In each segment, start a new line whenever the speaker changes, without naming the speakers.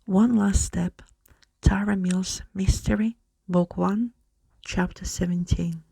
One Last Step, Tara Mills Mystery, Book 1, Chapter 17.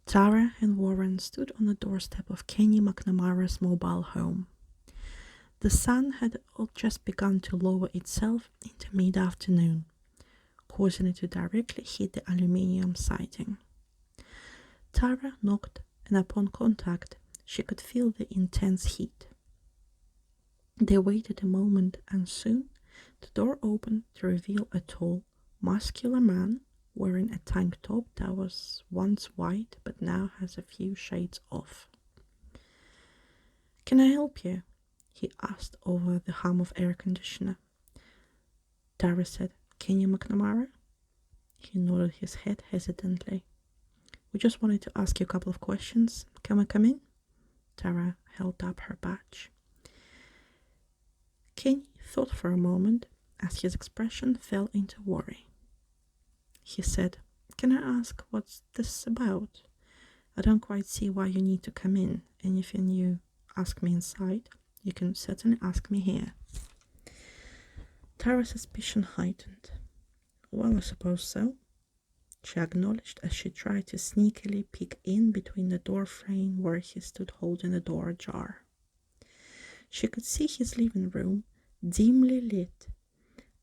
Tara and Warren stood on the doorstep of Kenny McNamara's mobile home. The sun had just begun to lower itself into mid-afternoon, causing it to directly hit the aluminium siding. Tara knocked, and upon contact, she could feel the intense heat. They waited a moment, and soon the door opened to reveal a tall, muscular man wearing a tank top that was once white but now has a few shades off. "Can I help you?" he asked over the hum of air conditioner. Tara said, "Kenny McNamara?" He nodded his head hesitantly. "We just wanted to ask you a couple of questions. Can we come in?" Tara held up her badge. Kenny thought for a moment as his expression fell into worry. He said, "Can I ask what's this about? I don't quite see why you need to come in. Anything you ask me inside, you can certainly ask me here." Tara's suspicion heightened. "Well, I suppose so," she acknowledged as she tried to sneakily peek in between the door frame where he stood holding the door ajar. She could see his living room, dimly lit,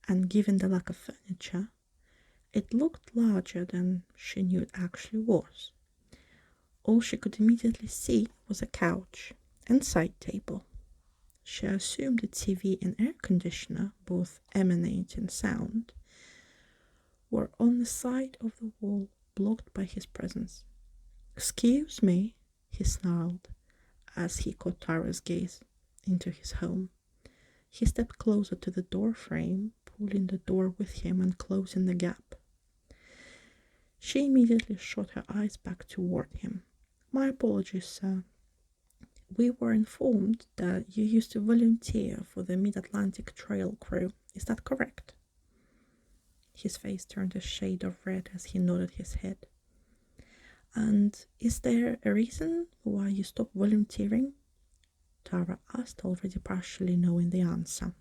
and given the lack of furniture, it looked larger than she knew it actually was. All she could immediately see was a couch and side table. She assumed the TV and air conditioner, both emanating sound, were on the side of the wall blocked by his presence. "Excuse me," he snarled as he caught Tara's gaze into his home. He stepped closer to the door frame, pulling the door with him and closing the gap. She immediately shot her eyes back toward him. "My apologies, sir. We were informed that you used to volunteer for the Mid-Atlantic Trail crew. Is that correct?" His face turned a shade of red as he nodded his head. "And is there a reason why you stopped volunteering?" Tara asked, already partially knowing the answer.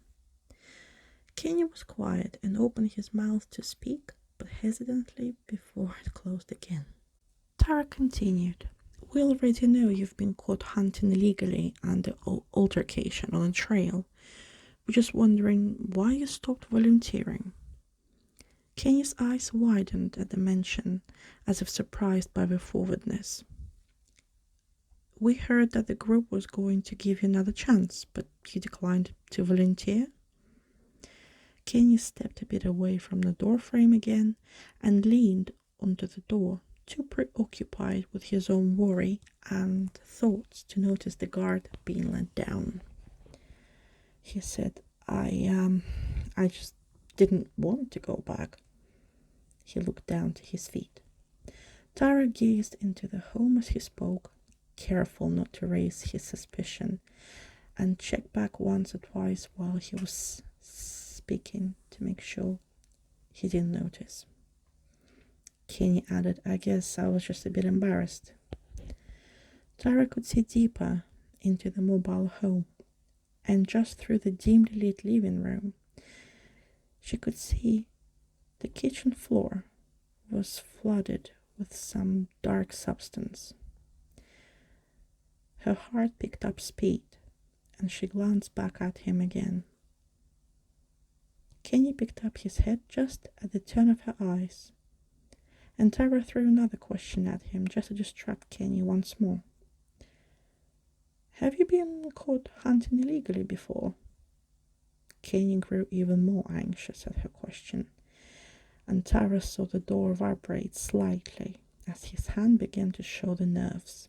Kenny was quiet and opened his mouth to speak, but hesitantly before it closed again. Tara continued, "We already know you've been caught hunting illegally and the altercation on a trail. We're just wondering why you stopped volunteering." Kenny's eyes widened at the mention, as if surprised by the forwardness. "We heard that the group was going to give you another chance, but you declined to volunteer." Kenny stepped a bit away from the doorframe again and leaned onto the door, too preoccupied with his own worry and thoughts to notice the guard being let down. He said, I just didn't want to go back." He looked down to his feet. Tara gazed into the home as he spoke, careful not to raise his suspicion, and checked back once or twice while he was speaking to make sure he didn't notice. Kenny added, "I guess I was just a bit embarrassed." Tara could see deeper into the mobile home, and just through the dimly lit living room, she could see the kitchen floor was flooded with some dark substance. Her heart picked up speed, and she glanced back at him again. Kenny picked up his head just at the turn of her eyes, and Tara threw another question at him just to distract Kenny once more. "Have you been caught hunting illegally before?" Kenny grew even more anxious at her question, and Tara saw the door vibrate slightly as his hand began to show the nerves.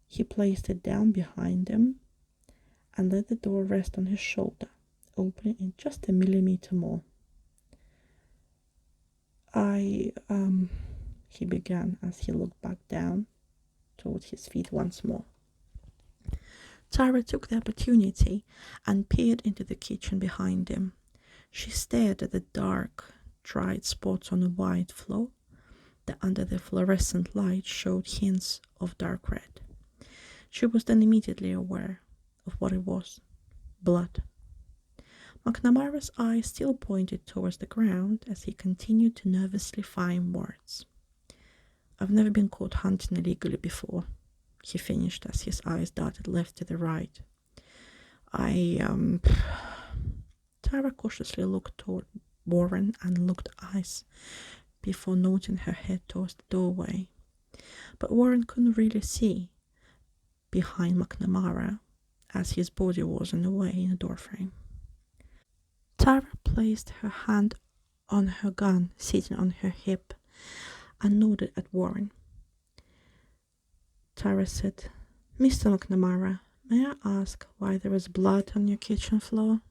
He placed it down behind him and let the door rest on his shoulder, opening it just a millimeter more. He began as he looked back down toward his feet once more. Tara took the opportunity and peered into the kitchen behind him. She stared at the dark, dried spots on the white floor that under the fluorescent light showed hints of dark red. She was then immediately aware of what it was: blood. McNamara's eyes still pointed towards the ground as he continued to nervously find words. "I've never been caught hunting illegally before," he finished as his eyes darted left to the right. Tara cautiously looked toward Warren and looked eyes before nodding her head towards the doorway. But Warren couldn't really see behind McNamara as his body was in the way in the doorframe. Tara placed her hand on her gun sitting on her hip and nodded at Warren. Tara said, "Mr. McNamara, may I ask why there is blood on your kitchen floor?"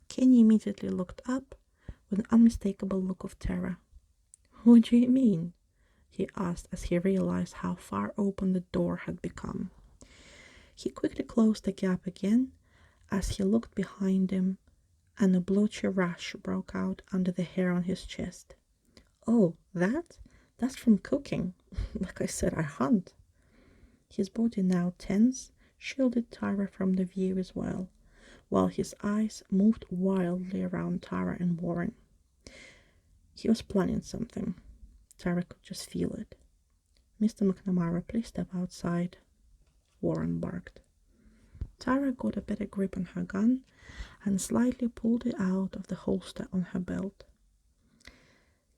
Kenny immediately looked up with an unmistakable look of terror. "What do you mean?" he asked as he realized how far open the door had become. He quickly closed the gap again as he looked behind him, and a blotchy rash broke out under the hair on his chest. "Oh, that's from cooking. Like I said, I hunt." His body now tense shielded Tara from the view as well, while his eyes moved wildly around Tara and Warren. He was planning something. Tara could just feel it. "Mr. McNamara, please step outside," Warren barked. Tara got a better grip on her gun and slightly pulled it out of the holster on her belt.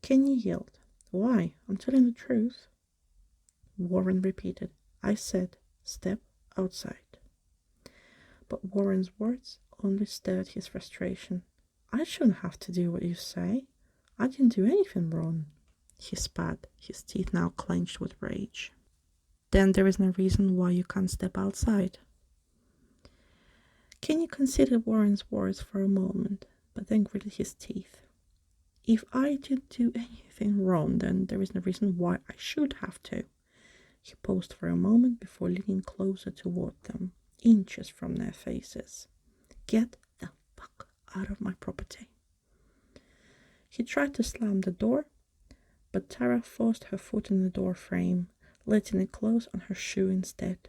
Kenny yelled, "Why? I'm telling the truth." Warren repeated, "I said, step outside." But Warren's words only stirred his frustration. "I shouldn't have to do what you say. I didn't do anything wrong." He spat, his teeth now clenched with rage. "Then there is no reason why you can't step outside." Kenny considered Warren's words for a moment, but then gritted his teeth. "If I didn't do anything wrong, then there is no reason why I should have to." He paused for a moment before leaning closer toward them, inches from their faces. "Get the fuck out of my property." He tried to slam the door, but Tara forced her foot in the door frame, letting it close on her shoe instead.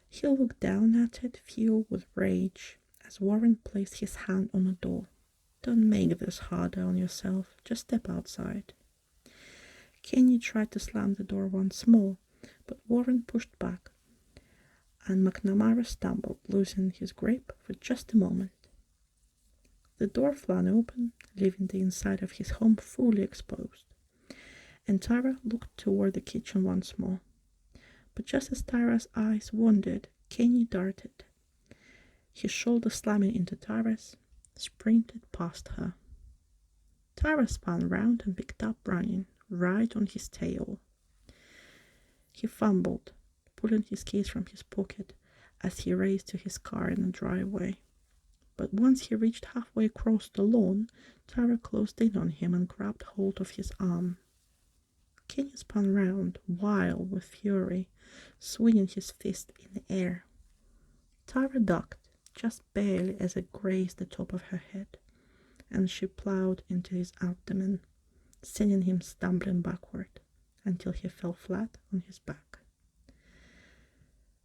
He looked down at it, filled with rage, as Warren placed his hand on the door. "Don't make this harder on yourself. Just step outside." Kenny tried to slam the door once more, but Warren pushed back, and McNamara stumbled, losing his grip for just a moment. The door flung open, leaving the inside of his home fully exposed, and Tara looked toward the kitchen once more. But just as Tara's eyes wandered, Kenny darted, his shoulder slamming into Tara's, sprinted past her. Tara spun round and picked up running, right on his tail. He fumbled, pulling his keys from his pocket as he raced to his car in the driveway. But once he reached halfway across the lawn, Tara closed in on him and grabbed hold of his arm. Kenny spun round, wild with fury, swinging his fist in the air. Tara ducked, just barely as it grazed the top of her head, and she plowed into his abdomen, sending him stumbling backward until he fell flat on his back.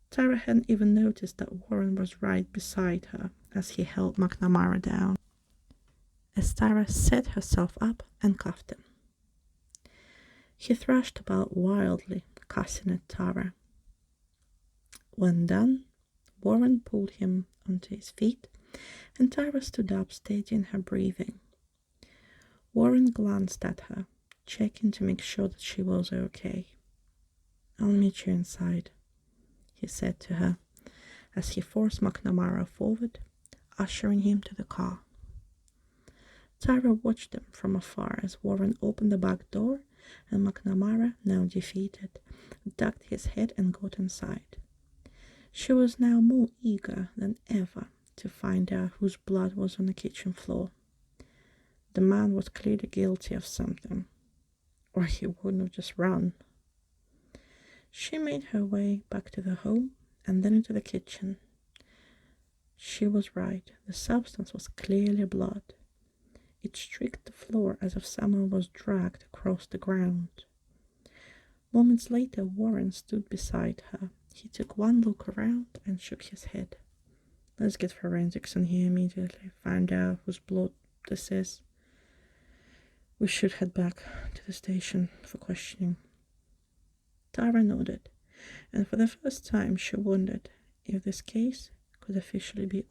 Tara hadn't even noticed that Warren was right beside her as he held McNamara down, as Tara set herself up and cuffed him. He thrashed about wildly, cussing at Tara. When done, Warren pulled him onto his feet, and Tara stood up, steadying her breathing. Warren glanced at her, checking to make sure that she was okay. "I'll meet you inside," he said to her, as he forced McNamara forward, ushering him to the car. Tara watched them from afar as Warren opened the back door, and McNamara, now defeated, ducked his head and got inside. She was now more eager than ever to find out whose blood was on the kitchen floor. The man was clearly guilty of something, or he wouldn't have just run. She made her way back to the home and then into the kitchen. She was right. The substance was clearly blood. It streaked the floor as if someone was dragged across the ground. Moments later, Warren stood beside her. He took one look around and shook his head. Let's get forensics in here immediately. Find out whose blood this is. We should head back to the station for questioning. Tara nodded, and for the first time she wondered if this case could officially be